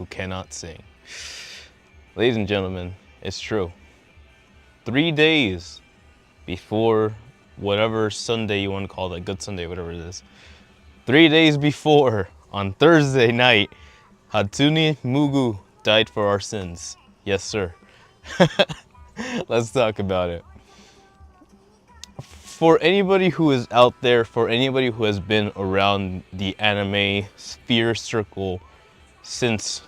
who cannot sing. Ladies and gentlemen, it's true. 3 days before whatever Sunday you want to call that, Good Sunday, whatever it is. 3 days before, on Thursday night, Hatsunemiku died for our sins. Yes, sir. Let's talk about it. For anybody who is out there, for anybody who has been around the anime sphere circle since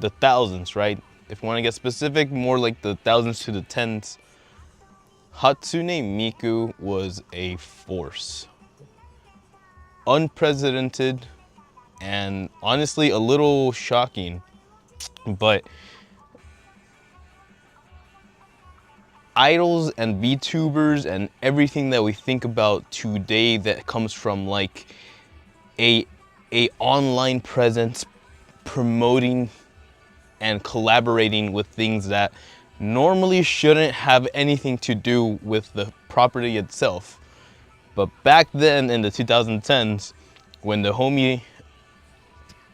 the thousands, right? If you want to get specific, more like the thousands to the tens, Hatsunemiku was a force. Unprecedented and honestly a little shocking, but idols and VTubers and everything that we think about today that comes from like a online presence promoting and collaborating with things that normally shouldn't have anything to do with the property itself. But back then in the 2010s, when the homie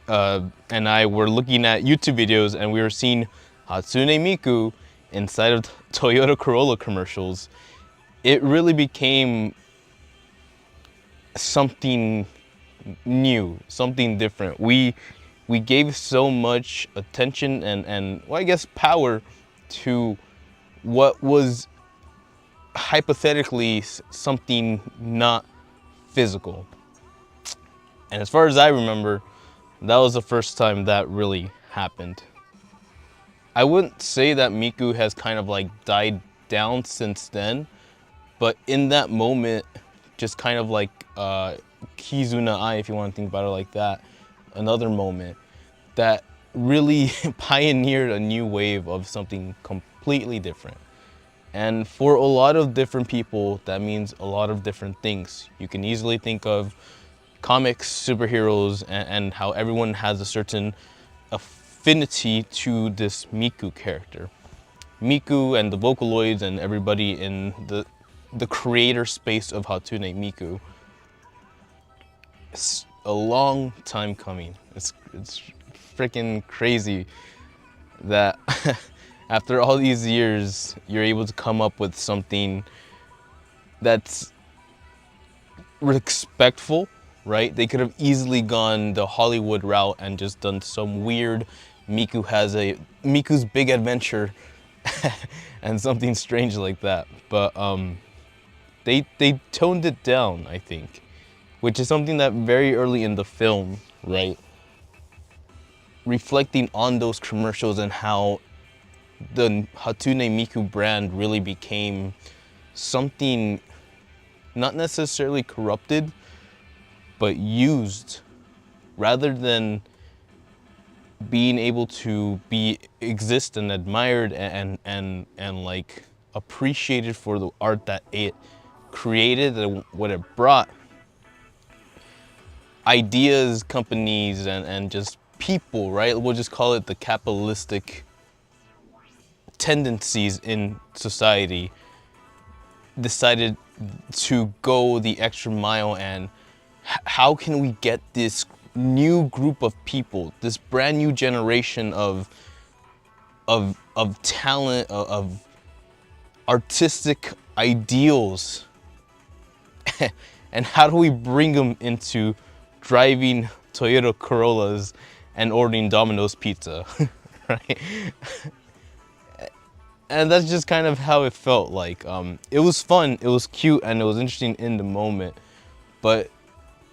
and I were looking at YouTube videos and we were seeing Hatsunemiku inside of Toyota Corolla commercials, it really became something new, something different. We gave so much attention and well, I guess power to what was hypothetically something not physical. And as far as I remember, that was the first time that really happened. I wouldn't say that Miku has kind of like died down since then, but in that moment, just kind of like Kizuna Ai, if you want to think about it like that, another moment that really pioneered a new wave of something completely different. And for a lot of different people, that means a lot of different things. You can easily think of comics, superheroes, and how everyone has a certain affinity to this Miku character. Miku and the Vocaloids and everybody in the creator space of Hatsunemiku. It's a long time coming. It's freaking crazy that after all these years, you're able to come up with something that's respectful, right? They could have easily gone the Hollywood route and just done some weird Miku's Big Adventure and something strange like that. But they toned it down, I think, which is something that very early in the film, right? Reflecting on those commercials and how the Hatsunemiku brand really became something not necessarily corrupted, but used rather than being able to exist and admired and like appreciated for the art that it created and what it brought. Ideas, companies, and just people, right? We'll just call it the capitalistic tendencies in society decided to go the extra mile and how can we get this new group of people, this brand new generation of talent, of artistic ideals, and how do we bring them into driving Toyota Corollas and ordering Domino's pizza, right? And that's just kind of how it felt like. It was fun, it was cute, and it was interesting in the moment. But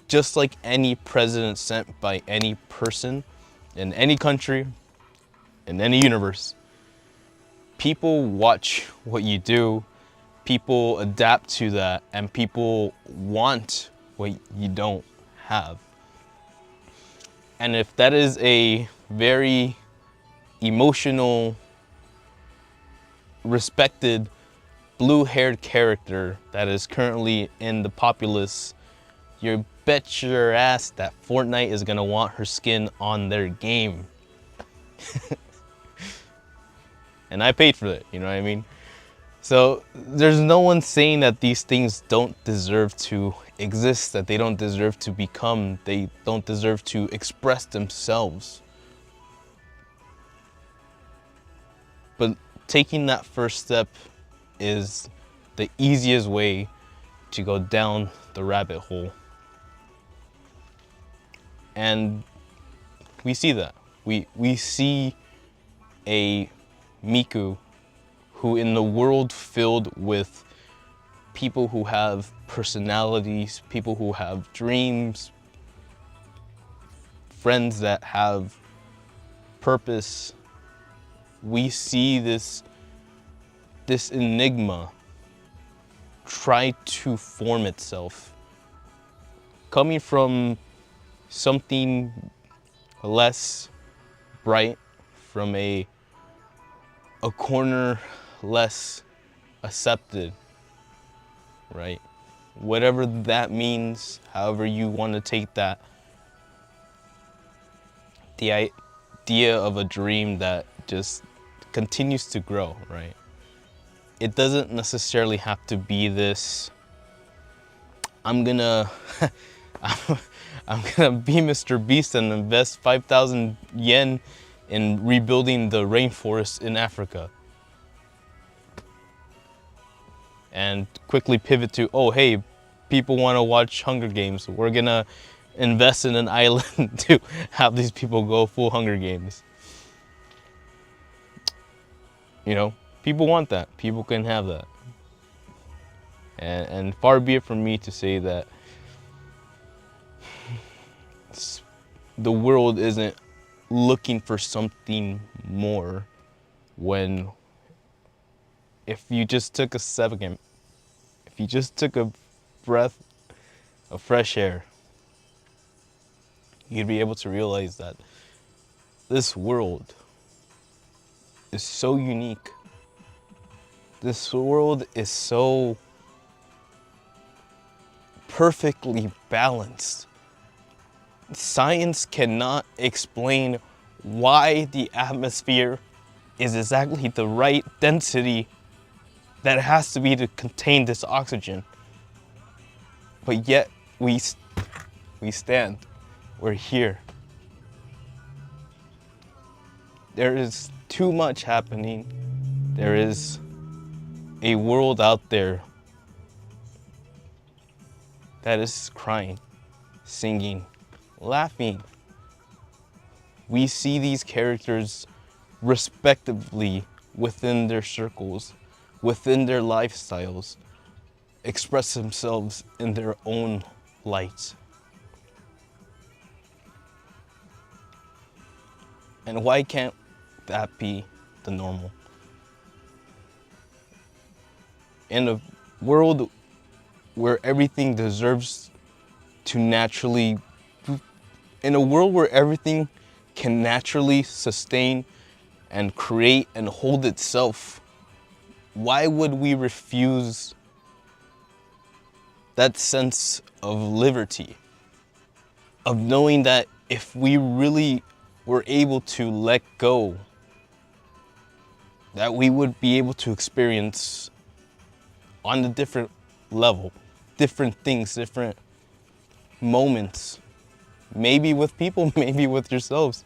just like any president sent by any person in any country, in any universe, people watch what you do, people adapt to that, and people want what you don't have. And if that is a very emotional, respected, blue-haired character that is currently in the populace, you bet your ass that Fortnite is gonna want her skin on their game. And I paid for it, you know what I mean? So there's no one saying that these things don't deserve to exist, that they don't deserve to become, they don't deserve to express themselves. taking that first step is the easiest way to go down the rabbit hole. And we see that. We see a Miku who, in the world filled with people who have personalities, people who have dreams, friends that have purpose, we see this enigma try to form itself, coming from something less bright, from a corner less accepted, right? Whatever that means, however you want to take that, the idea of a dream that just continues to grow, right? It doesn't necessarily have to be this, I'm gonna be Mr. Beast and invest 5,000 yen in rebuilding the rainforest in Africa. And quickly pivot to, oh hey, people want to watch Hunger Games. We're gonna invest in an island to have these people go full Hunger Games. You know, people want that. People can have that. And far be it from me to say that the world isn't looking for something more, when if you just took a second, if you just took a breath of fresh air, you'd be able to realize that this world is so unique. This world is so perfectly balanced. Science cannot explain why the atmosphere is exactly the right density that it has to be to contain this oxygen. But yet we stand, we're here. There is too much happening. There is a world out there that is crying, singing, laughing. We see these characters respectively within their circles, within their lifestyles, express themselves in their own light. And why can't that be the normal? In a world where everything deserves to naturally, in a world where everything can naturally sustain and create and hold itself, why would we refuse that sense of liberty, of knowing that if we really were able to let go, that we would be able to experience on a different level, different things, different moments, maybe with people, maybe with yourselves.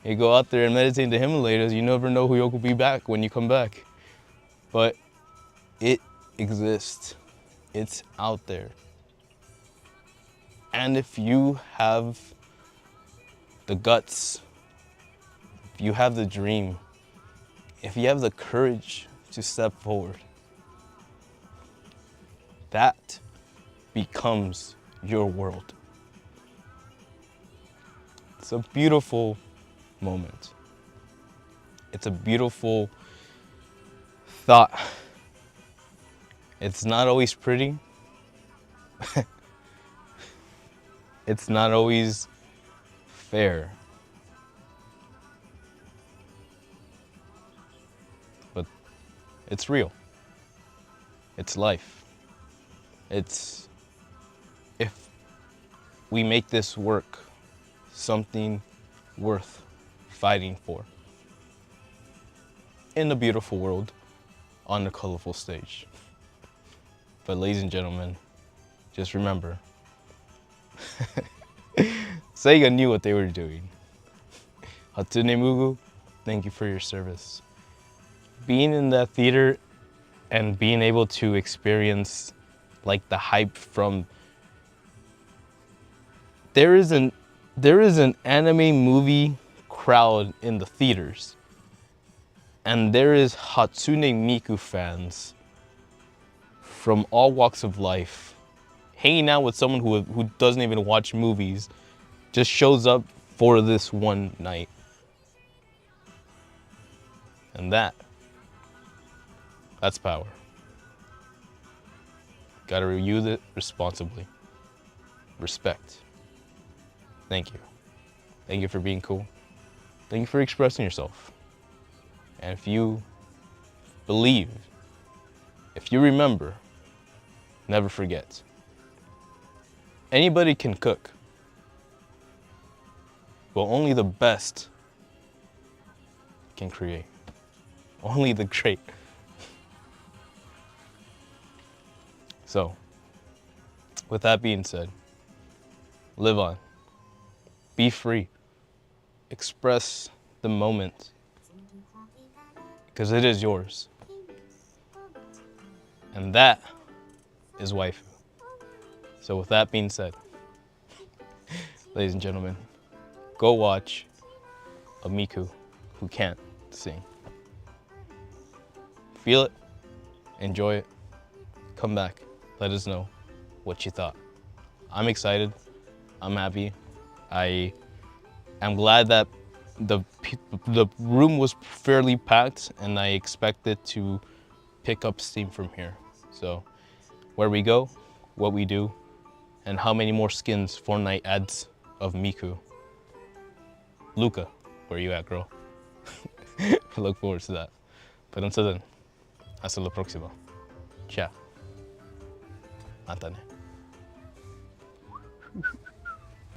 You go out there and meditate in the Himalayas, you never know who you'll be back when you come back. But it exists. It's out there. And if you have the guts, if you have the dream, if you have the courage to step forward, that becomes your world. It's a beautiful moment. It's a beautiful thought. It's not always pretty. It's not always fair. But it's real. It's life. It's, if we make this work, something worth fighting for in a beautiful world on a colorful stage. But ladies and gentlemen, just remember, Sega knew what they were doing. Hatsunemiku, thank you for your service. being in that theater and being able to experience like the hype from there is an anime movie crowd in the theaters, and there is Hatsunemiku fans from all walks of life hanging out with someone who doesn't even watch movies, just shows up for this one night. And that's power. Gotta use it responsibly. Respect. Thank you. Thank you for being cool. Thank you for expressing yourself. And if you believe, if you remember, never forget. Anybody can cook, but only the best can create. Only the great. So, with that being said, live on. Be free. Express the moment, because it is yours. And that is waifu. So with that being said, ladies and gentlemen, go watch a Miku who can't sing. Feel it, enjoy it, come back, let us know what you thought. I'm excited, I'm happy. I am glad that the room was fairly packed, and I expect it to pick up steam from here. So where we go, what we do, and how many more skins Fortnite adds of Miku. Luca, where you at, girl? I look forward to that. But until then, hasta la próxima. Ciao. Hasta ne.